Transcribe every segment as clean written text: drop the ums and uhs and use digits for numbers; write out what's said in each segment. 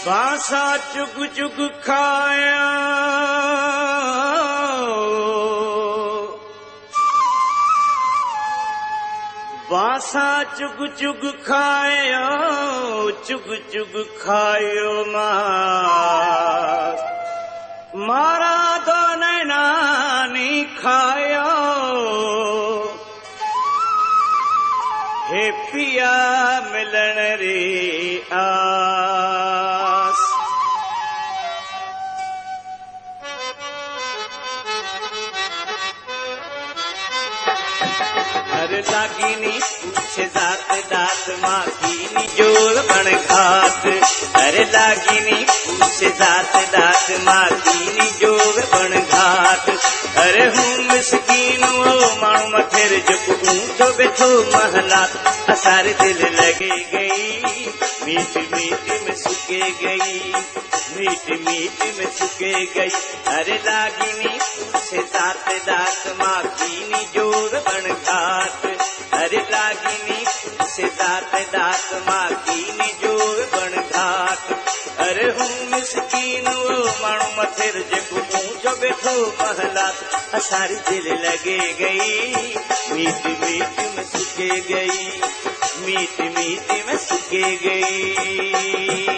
बासा चुग चुग खाया बासा चुग चुग खायो चुग चुग खायो मारा तो नैनानी खायो हे पिया मिलन रे आस हर लागिनी पूछे जात दात माँ की जोर बन घात हर लागिनी पूछे जात दात माँ की जोर बन घात अरे हूँ मिसकीन वो माण्हू मथेर जेको ऊंचो बैठो महलात असार दिल लगे गई मीठ मीठ में सुके गई मीठ मीठ में सुके गई अरे लागिनी पूछे जात दात माँ की जोर बन घात अरे लागिनी पूछे जात दात माँ की जोर बन घात अरे हूँ मिसकीन वो माण्हू मथेर जेको ऊंचो बैठो महलात असारी दिल लगे गई मीठ मीठ में सुके गई मीठ मीठ में सुके गई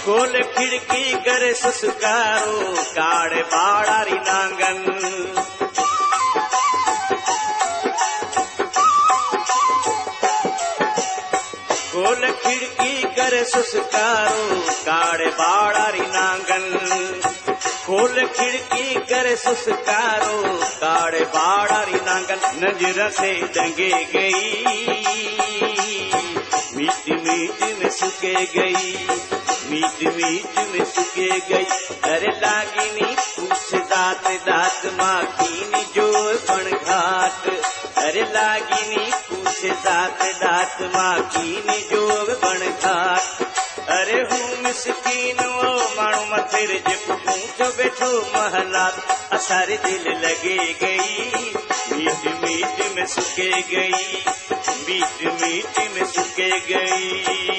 खोल खिड़की करे सुसकारो काड़े बाड़ारी नांगन खोल खिड़की करे सुसकारो काड़े बाड़ारी नांगन खोल खिड़की करे सुसकारो काड़े बाड़ारी नांगन नजर से दंगे गई मीठ मीठ में सुके गई मीठ मीठ में सुके गई अरे लागिनी पूछ दात दात माँ की जोर बन घाट अरे लागिनी पूछ दात दात माँ की जोर बन घाट अरे हूँ मिसकीन वो माण्हू मथेर जेको ऊंचो बैठो महलात असारे दिल लगे गई मीठ मीठ में सुके गई मीठ मीठ में सुके गई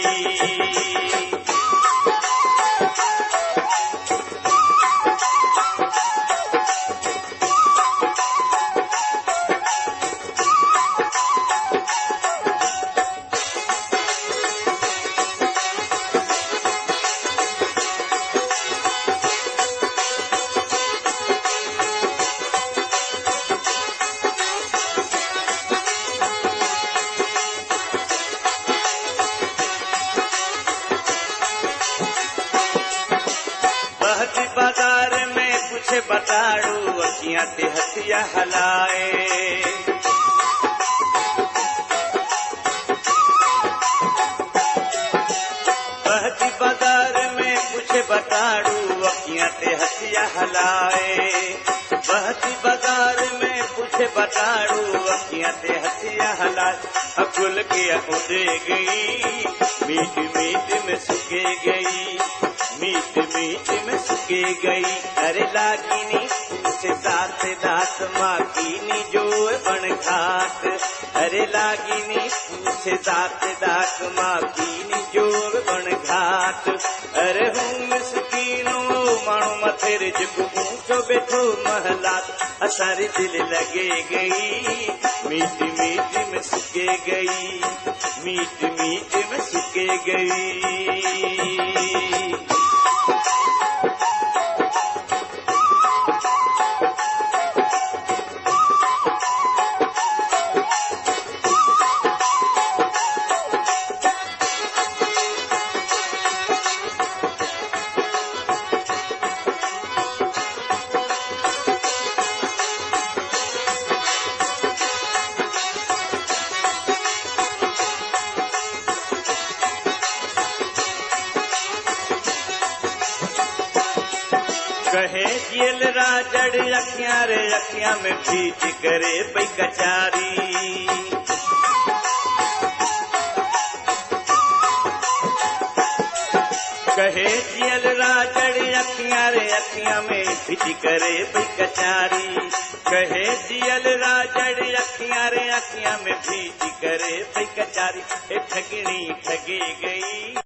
बाजार में कुछ बताड़ू अखियां ते हथिया हलाए बहती बाजार में कुछ बताड़ू अखियां ते हथिया हलाए बहती बाजार में कुछ बताड़ू अखियां ते हथिया हलाए अकुल के उड़े गई मीठ मीठ में सुके गई मीठ मीठ में सुके गई अरे लागिनी पूछे दात दात माँ की जोर बन घाट अरे लागिनी पूछे दात दात माँ की जोर बन घाट अरे हूँ मिसकीनो माण्हू मथेर जेको ऊंचो बैठो महलात असारे दिल लगे गई मीठ मीठ में सुके गई मीठ मीठ में सुके गई कहे जियल राजड़ अखियां रे अखियां में बीच करे पई कचारी। कहे जियल राजड़ अखियां रे अखियां में बीच करे पई कचारी। कहे जियल राजड़ अखियां रे अखियां में बीच करे पई कचारी। ए ठगनी ठगे गई